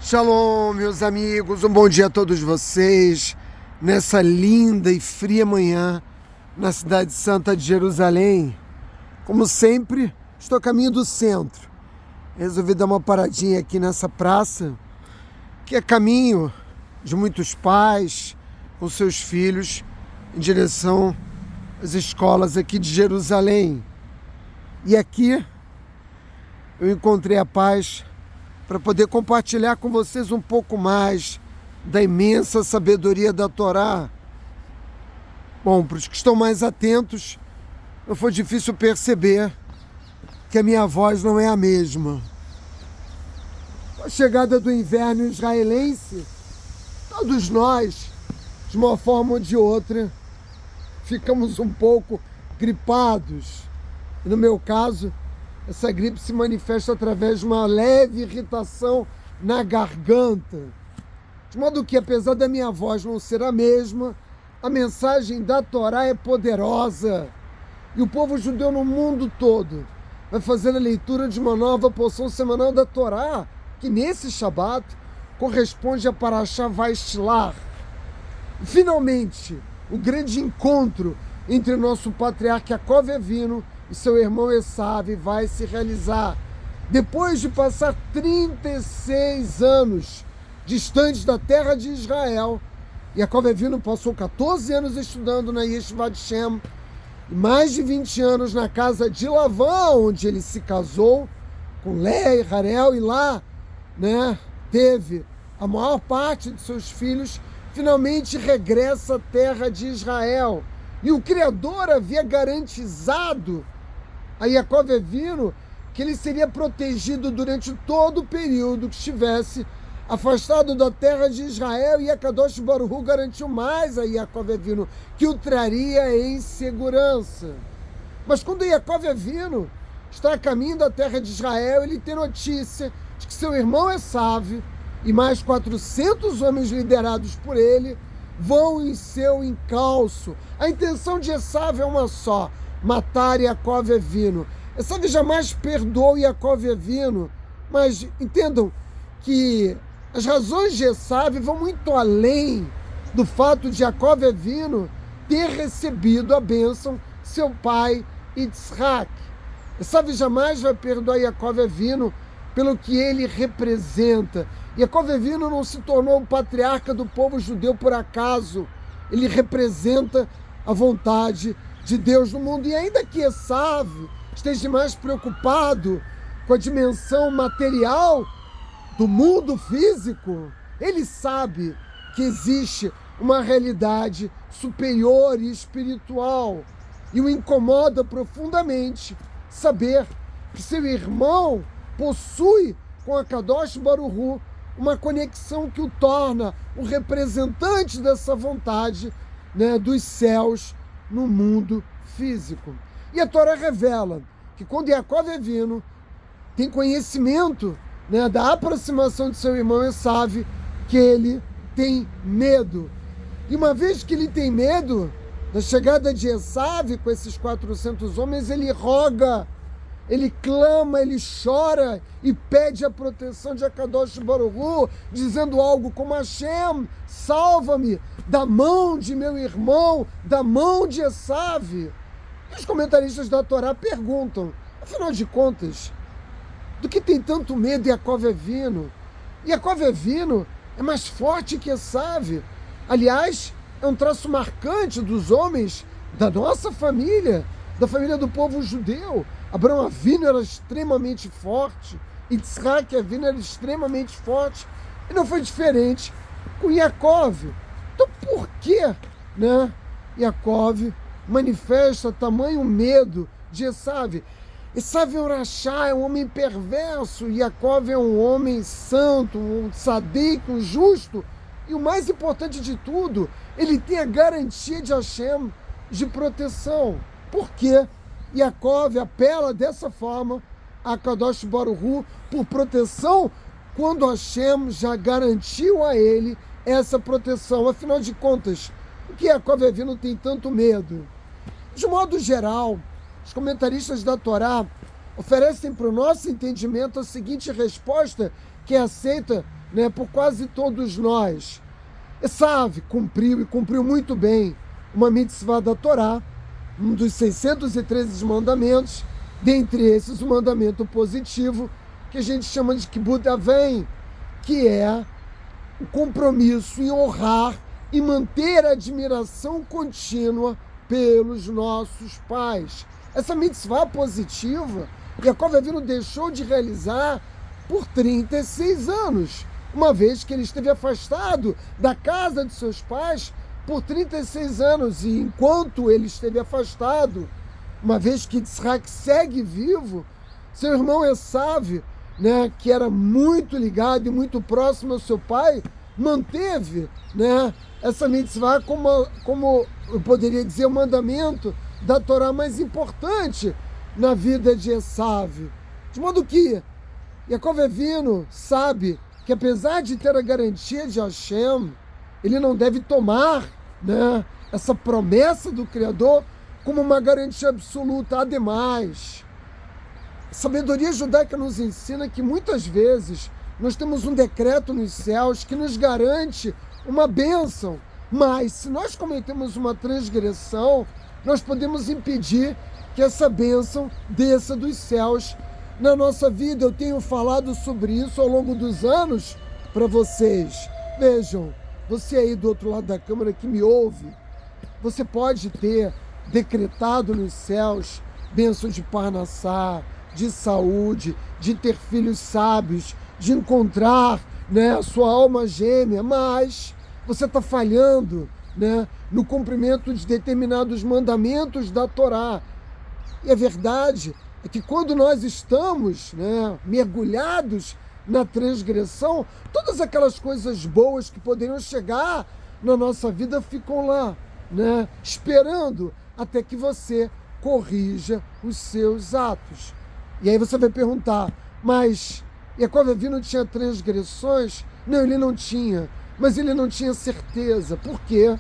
Shalom, meus amigos, um bom dia a todos vocês, nessa linda e fria manhã, na cidade santa de Jerusalém. Como sempre, estou a caminho do centro. Resolvi dar uma paradinha aqui nessa praça, que é caminho de muitos pais com seus filhos em direção às escolas aqui de Jerusalém. E aqui eu encontrei a paz para poder compartilhar com vocês um pouco mais da imensa sabedoria da Torá. Bom, para os que estão mais atentos, não foi difícil perceber que a minha voz não é a mesma. Com a chegada do inverno israelense, todos nós, de uma forma ou de outra, ficamos um pouco gripados. E no meu caso, essa gripe se manifesta através de uma leve irritação na garganta. De modo que, apesar da minha voz não ser a mesma, a mensagem da Torá é poderosa. E o povo judeu no mundo todo vai fazer a leitura de uma nova porção semanal da Torá, que nesse Shabat corresponde a Parashá Vaishlach. E, finalmente, o grande encontro entre nosso patriarca Yaakov Avinu e seu irmão Esav vai se realizar. Depois de passar 36 anos distantes da terra de Israel, Yaakov Avinu passou 14 anos estudando na Yeshivat Shem e mais de 20 anos na casa de Lavão, onde ele se casou com Leia e Harel, e lá, teve a maior parte de seus filhos. Finalmente regressa à terra de Israel. E o Criador havia garantizado a Yaakov Avinu que ele seria protegido durante todo o período que estivesse afastado da terra de Israel, e a Kadosh Baruch Hu garantiu mais a Yaakov Avinu que o traria em segurança. Mas quando Yaakov Avinu está a caminho da terra de Israel, ele tem notícia de que seu irmão Esav e mais 400 homens liderados por ele vão em seu encalço. A intenção de Esav é uma só: matar Yaakov Avinu. Esav jamais perdoou Yaakov Avinu, mas entendam que as razões de Esav vão muito além do fato de Yaakov Avinu ter recebido a bênção de seu pai Yitzhak. Esav jamais vai perdoar Yaakov Avinu pelo que ele representa. Yaakov Avinu não se tornou o patriarca do povo judeu por acaso. Ele representa a vontade de Deus no mundo. E ainda que Esav esteja mais preocupado com a dimensão material do mundo físico, ele sabe que existe uma realidade superior e espiritual. E o incomoda profundamente saber que seu irmão possui com a Kadosh Baruch Hu uma conexão que o torna o representante dessa vontade, dos céus no mundo físico. E a Torá revela que quando Yaakov Avinu tem conhecimento da aproximação de seu irmão Esav, que ele tem medo. E uma vez que ele tem medo da chegada de Esav com esses 400 homens, ele roga, ele clama, ele chora e pede a proteção de Akadosh Baruch Hu, dizendo algo como: Hashem, salva-me da mão de meu irmão, da mão de Esav. E os comentaristas da Torá perguntam, afinal de contas, do que tem tanto medo Yaakov Avinu? Yaakov Avinu é mais forte que Esav. Aliás, é um traço marcante dos homens da nossa família, da família do povo judeu. Abraão Avinu era extremamente forte, Yitzhak Avinu era extremamente forte, e não foi diferente com Yaakov. Então por que Yaakov manifesta tamanho medo de Esav? Esav é um rachá, é um homem perverso, Yaakov é um homem santo, um tzadik, um justo, e o mais importante de tudo, ele tem a garantia de Hashem de proteção. Por quê? Yaakov apela dessa forma a Kadosh Baruch Hu por proteção, quando Hashem já garantiu a ele essa proteção. Afinal de contas, por que Yaakov Avinu tem tanto medo? De modo geral, os comentaristas da Torá oferecem para o nosso entendimento a seguinte resposta, que é aceita né, por quase todos nós. Esav cumpriu, e cumpriu muito bem, uma mitzvah da Torá, um dos 613 mandamentos, dentre esses o mandamento positivo, que a gente chama de Kibud Avim, que é o compromisso em honrar e manter a admiração contínua pelos nossos pais. Essa mitzvah positiva, Yaakov Avinu deixou de realizar por 36 anos, uma vez que ele esteve afastado da casa de seus pais por 36 anos. E enquanto ele esteve afastado, uma vez que Yitzhak segue vivo, seu irmão Esav, né, que era muito ligado e muito próximo ao seu pai, manteve, né, essa mitzvah como eu poderia dizer, o mandamento da Torá mais importante na vida de Esav. De modo que Yaakov Avinu sabe que, apesar de ter a garantia de Hashem, ele não deve tomar, né, essa promessa do Criador como uma garantia absoluta. Ademais, a sabedoria judaica nos ensina que muitas vezes nós temos um decreto nos céus que nos garante uma bênção, mas se nós cometemos uma transgressão, nós podemos impedir que essa bênção desça dos céus na nossa vida. Eu tenho falado sobre isso ao longo dos anos para vocês. Vejam, você aí do outro lado da câmera que me ouve, você pode ter decretado nos céus bênção de parnassá, de saúde, de ter filhos sábios, de encontrar, né, a sua alma gêmea, mas você está falhando, né, no cumprimento de determinados mandamentos da Torá. E a verdade é que quando nós estamos, né, mergulhados na transgressão, todas aquelas coisas boas que poderiam chegar na nossa vida ficam lá, né, esperando até que você corrija os seus atos. E aí você vai perguntar, mas Yaakov Avinu tinha transgressões? Não, ele não tinha, mas ele não tinha certeza. Por quê?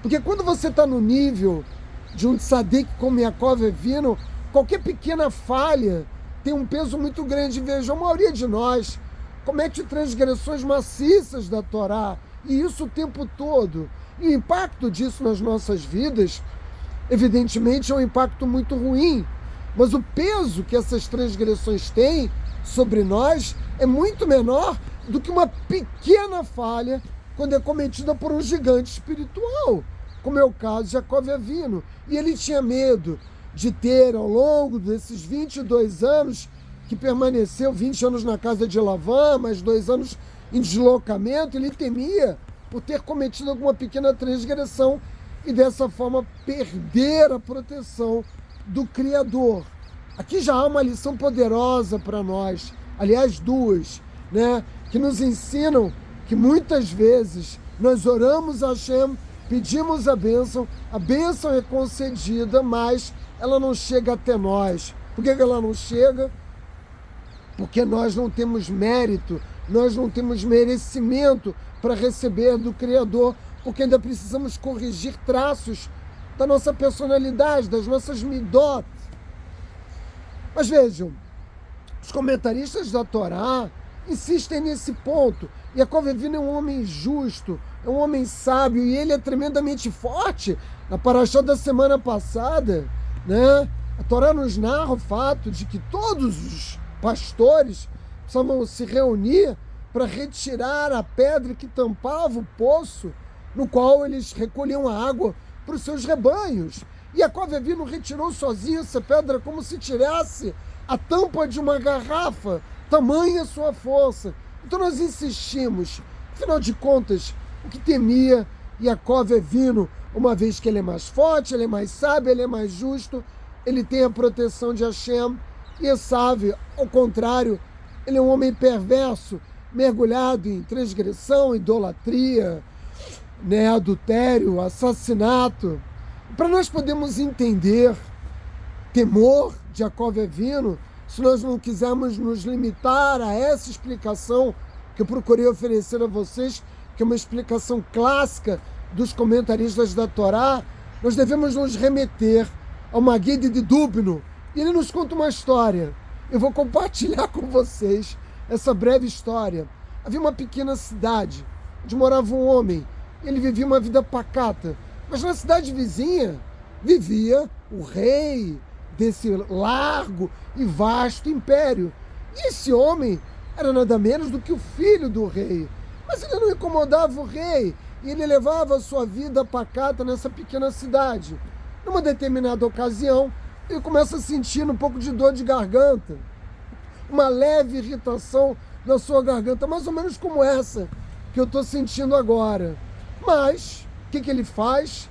Porque quando você está no nível de um tzadik como Yaakov Avinu, qualquer pequena falha tem um peso muito grande. Veja, a maioria de nós comete transgressões maciças da Torá, e isso o tempo todo. E o impacto disso nas nossas vidas, evidentemente, é um impacto muito ruim. Mas o peso que essas transgressões têm sobre nós é muito menor do que uma pequena falha quando é cometida por um gigante espiritual, como é o caso de Yaakov Avinu. E ele tinha medo de ter, ao longo desses 22 anos, que permaneceu 20 anos na casa de Lavã, mais 2 anos em deslocamento, ele temia por ter cometido alguma pequena transgressão e dessa forma perder a proteção do Criador. Aqui já há uma lição poderosa para nós, aliás, duas, né, que nos ensinam que muitas vezes nós oramos a Hashem, pedimos a bênção é concedida, mas ela não chega até nós. Por que ela não chega? Porque nós não temos mérito, nós não temos merecimento para receber do Criador, porque ainda precisamos corrigir traços da nossa personalidade, das nossas midot. Mas vejam, os comentaristas da Torá insistem nesse ponto. Yaakov Avinu é um homem justo, é um homem sábio, e ele é tremendamente forte. Na paraxá da semana passada, né, a Torá nos narra o fato de que todos os pastores precisavam se reunir para retirar a pedra que tampava o poço no qual eles recolhiam a água para os seus rebanhos. E Yaakov Avinu retirou sozinho essa pedra como se tirasse a tampa de uma garrafa, tamanha sua força. Então nós insistimos, afinal de contas, o que temia Yaakov Avinu, uma vez que ele é mais forte, ele é mais sábio, ele é mais justo, ele tem a proteção de Hashem. E Esav, ao contrário, ele é um homem perverso, mergulhado em transgressão, idolatria, né, adultério, assassinato. Para nós podermos entender temor de Yaakov Avinu, se nós não quisermos nos limitar a essa explicação que eu procurei oferecer a vocês, que é uma explicação clássica dos comentaristas da Torá, nós devemos nos remeter ao Maguide de Dubno. E ele nos conta uma história. Eu vou compartilhar com vocês essa breve história. havia uma pequena cidade onde morava um homem. Ele vivia uma vida pacata. Mas na cidade vizinha vivia o rei desse largo e vasto império. E esse homem era nada menos do que o filho do rei. Mas ele não incomodava o rei e ele levava a sua vida pacata nessa pequena cidade. Numa determinada ocasião, ele começa a sentir um pouco de dor de garganta, uma leve irritação na sua garganta, mais ou menos como essa que eu estou sentindo agora. Mas, o que ele faz?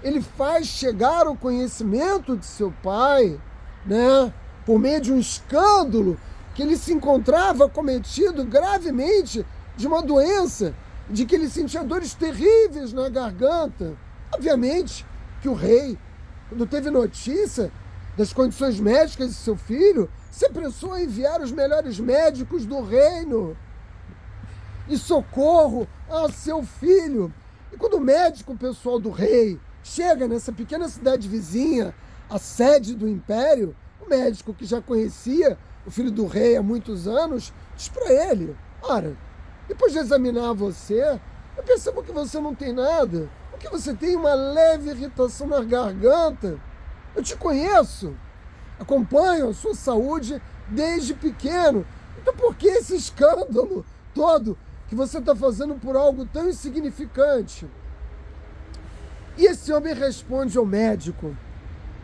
Ele faz chegar ao conhecimento de seu pai, né, por meio de um escândalo que ele se encontrava cometido gravemente de uma doença, de que ele sentia dores terríveis na garganta. Obviamente que o rei, quando teve notícia das condições médicas de seu filho, se apressou a enviar os melhores médicos do reino e socorro a seu filho. E quando o médico pessoal do rei chega nessa pequena cidade vizinha, a sede do império, o médico que já conhecia o filho do rei há muitos anos, diz para ele: ora, depois de examinar você, eu percebo que você não tem nada, porque você tem uma leve irritação na garganta. Eu te conheço, acompanho a sua saúde desde pequeno, então por que esse escândalo todo que você está fazendo por algo tão insignificante? E esse homem responde ao médico: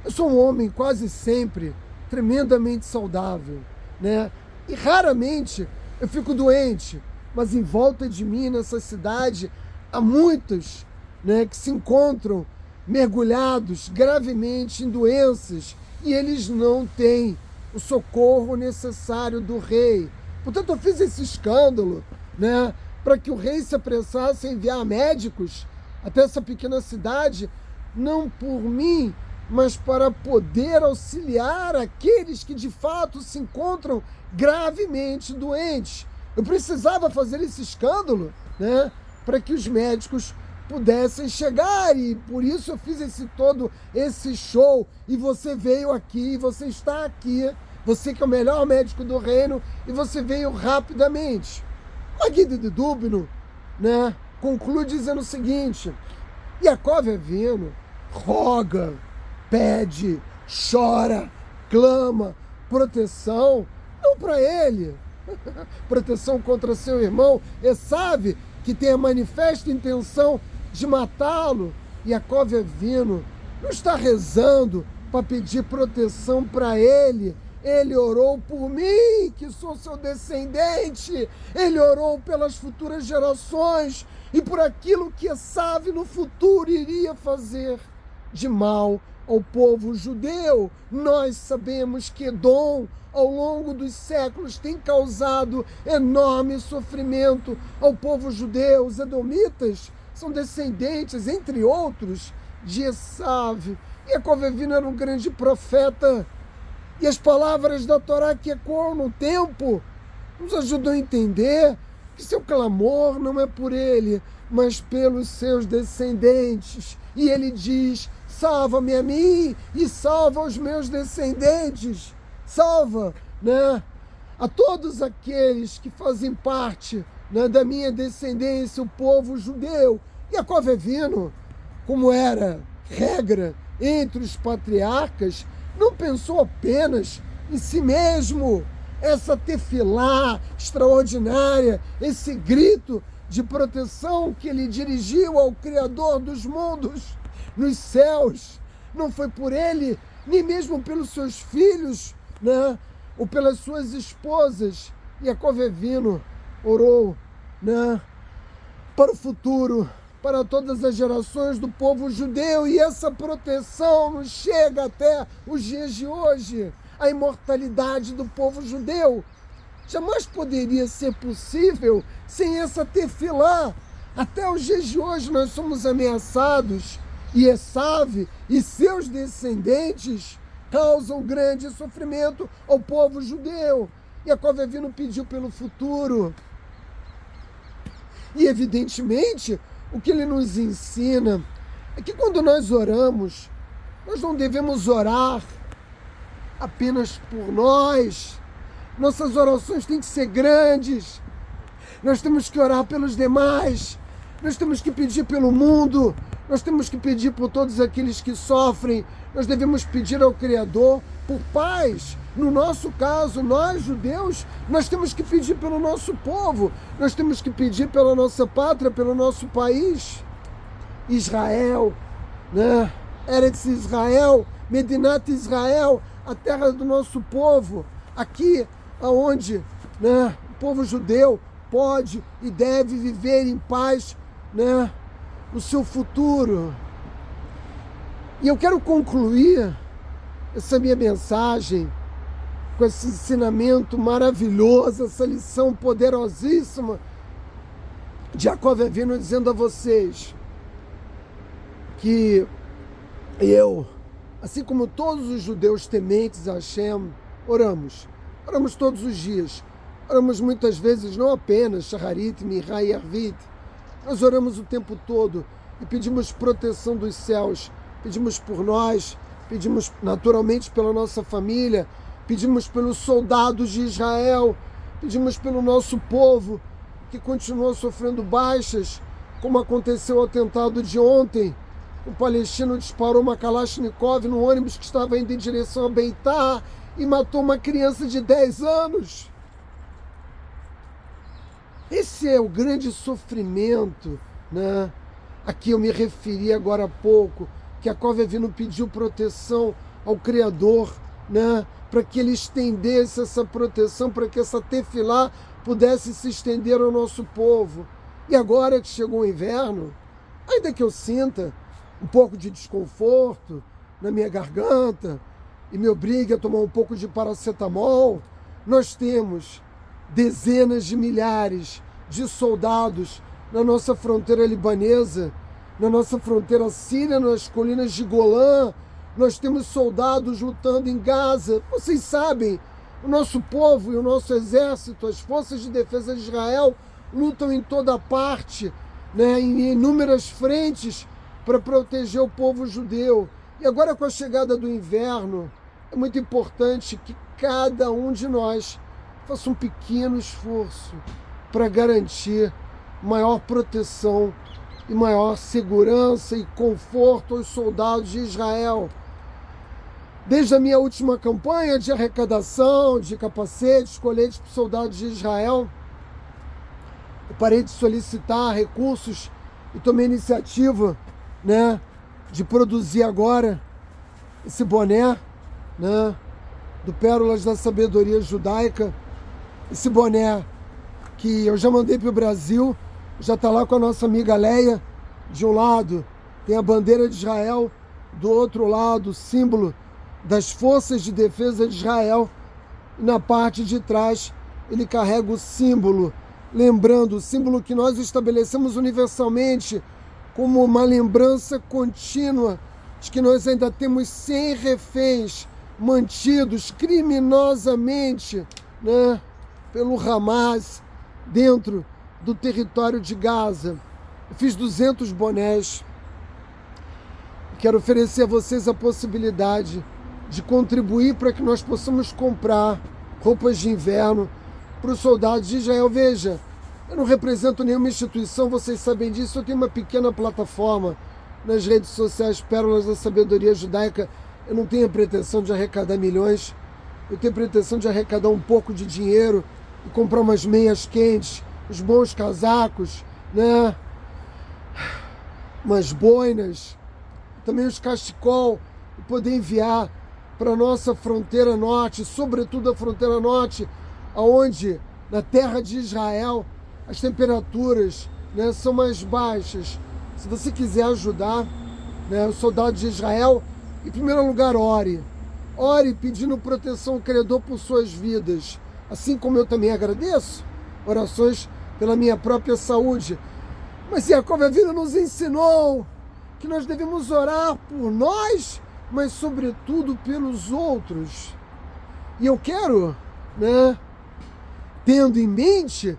eu sou um homem quase sempre tremendamente saudável, né? E raramente eu fico doente, mas em volta de mim, nessa cidade, há muitos, né, que se encontram mergulhados gravemente em doenças e eles não têm o socorro necessário do rei. Portanto, eu fiz esse escândalo, né, para que o rei se apressasse a enviar médicos até essa pequena cidade, não por mim, mas para poder auxiliar aqueles que de fato se encontram gravemente doentes. Eu precisava fazer esse escândalo, né, para que os médicos pudessem chegar, e por isso eu fiz esse show, e você veio aqui, você está aqui, você que é o melhor médico do reino, e você veio rapidamente. Magide de Dúbno, né, conclui dizendo o seguinte: Iacov Avino roga, pede, chora, clama proteção, não para ele, proteção contra seu irmão Esav, que tem a manifesta intenção de matá-lo. Iacov Avino não está rezando para pedir proteção para ele. Ele orou por mim, que sou seu descendente. Ele orou pelas futuras gerações e por aquilo que Esav no futuro iria fazer de mal ao povo judeu. Nós sabemos que Edom, ao longo dos séculos, tem causado enorme sofrimento ao povo judeu. Os edomitas são descendentes, entre outros, de Esav. Iacov Avino era um grande profeta, e as palavras da Torá que ecoam no tempo nos ajudam a entender que seu clamor não é por ele, mas pelos seus descendentes. E ele diz: salva-me a mim e salva os meus descendentes. Salva, né, a todos aqueles que fazem parte, né, da minha descendência, o povo judeu. Iacov Avino, como era regra entre os patriarcas, não pensou apenas em si mesmo. Essa tefilá extraordinária, esse grito de proteção que ele dirigiu ao Criador dos mundos nos céus, não foi por ele, nem mesmo pelos seus filhos, né, ou pelas suas esposas. Iacov Avino orou, né, para o futuro, para todas as gerações do povo judeu, e essa proteção nos chega até os dias de hoje. A imortalidade do povo judeu jamais poderia ser possível sem essa tefilá. Até os dias de hoje nós somos ameaçados, e Esav e seus descendentes causam grande sofrimento ao povo judeu. Iacov Avino pediu pelo futuro. E evidentemente, o que ele nos ensina é que quando nós oramos, nós não devemos orar apenas por nós. Nossas orações têm que ser grandes, Nós temos que orar pelos demais. Nós temos que pedir pelo mundo. Nós temos que pedir por todos aqueles que sofrem. Nós devemos pedir ao Criador por paz. No nosso caso, nós judeus, nós temos que pedir pelo nosso povo. Nós temos que pedir pela nossa pátria, pelo nosso país. Israel, né? Eretz Israel, Medinat Israel, a terra do nosso povo. Aqui aonde, né, o povo judeu pode e deve viver em paz, né, o seu futuro. E eu quero concluir essa minha mensagem com esse ensinamento maravilhoso, essa lição poderosíssima de Jacob Avinu dizendo a vocês que eu, assim como todos os judeus tementes a Hashem, oramos todos os dias, oramos muitas vezes, não apenas Shacharit, Mincha e Arvit, nós oramos o tempo todo e pedimos proteção dos céus, pedimos por nós, pedimos naturalmente pela nossa família, pedimos pelos soldados de Israel, pedimos pelo nosso povo que continua sofrendo baixas, como aconteceu o atentado de ontem. O palestino disparou uma Kalashnikov no ônibus que estava indo em direção a Beitar e matou uma criança de 10 anos. Esse é o grande sofrimento, né? A que eu me referi agora há pouco, que Jacob Avinu pediu proteção ao Criador, né? Para que ele estendesse essa proteção, para que essa tefilá pudesse se estender ao nosso povo. E agora que chegou o inverno, ainda que eu sinta um pouco de desconforto na minha garganta e me obrigue a tomar um pouco de paracetamol, nós temos dezenas de milhares de soldados na nossa fronteira libanesa, na nossa fronteira síria, nas colinas de Golã. Nós temos soldados lutando em Gaza. Vocês sabem, o nosso povo e o nosso exército, as forças de defesa de Israel, lutam em toda parte, né, em inúmeras frentes, para proteger o povo judeu. E agora, com a chegada do inverno, é muito importante que cada um de nós faça um pequeno esforço para garantir maior proteção e maior segurança e conforto aos soldados de Israel. Desde a minha última campanha de arrecadação de capacetes, coletes para os soldados de Israel, eu parei de solicitar recursos e tomei a iniciativa, né, de produzir agora esse boné, né, do Pérolas da Sabedoria Judaica. Esse boné que eu já mandei para o Brasil, já está lá com a nossa amiga Leia. De um lado tem a bandeira de Israel, do outro lado o símbolo das forças de defesa de Israel, e na parte de trás ele carrega o símbolo, lembrando o símbolo que nós estabelecemos universalmente como uma lembrança contínua de que nós ainda temos 100 reféns mantidos criminosamente, né, pelo Hamas dentro do território de Gaza. Eu fiz 200 bonés. Quero oferecer a vocês a possibilidade de contribuir para que nós possamos comprar roupas de inverno para os soldados de Israel. Veja, eu não represento nenhuma instituição, vocês sabem disso. Eu tenho uma pequena plataforma nas redes sociais, Pérolas da Sabedoria Judaica. Eu não tenho a pretensão de arrecadar milhões, eu tenho a pretensão de arrecadar um pouco de dinheiro e comprar umas meias quentes, os bons casacos, né? Umas boinas, também os cachecol, e poder enviar para a nossa fronteira norte, sobretudo a fronteira norte, aonde na terra de Israel as temperaturas, né, são mais baixas. Se você quiser ajudar, né, os soldados de Israel, em primeiro lugar, ore pedindo proteção ao Criador por suas vidas, assim como eu também agradeço orações pela minha própria saúde. Mas Jacob Avinu nos ensinou que nós devemos orar por nós, mas sobretudo pelos outros. E eu quero, né, tendo em mente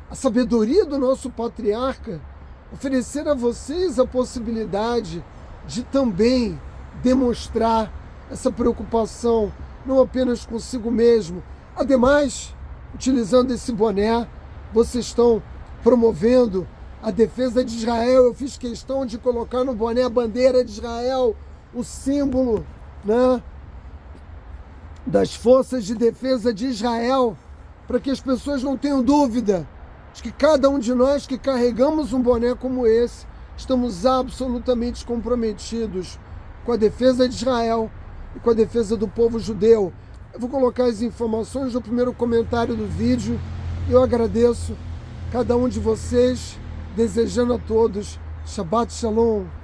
a sabedoria do nosso patriarca, oferecer a vocês a possibilidade de também demonstrar essa preocupação, não apenas consigo mesmo. Ademais, utilizando esse boné, vocês estão promovendo a defesa de Israel. Eu fiz questão de colocar no boné a bandeira de Israel, o símbolo, né, das forças de defesa de Israel, para que as pessoas não tenham dúvida de que cada um de nós que carregamos um boné como esse, estamos absolutamente comprometidos com a defesa de Israel e com a defesa do povo judeu. Eu vou colocar as informações no primeiro comentário do vídeo. Eu agradeço cada um de vocês, desejando a todos Shabbat Shalom.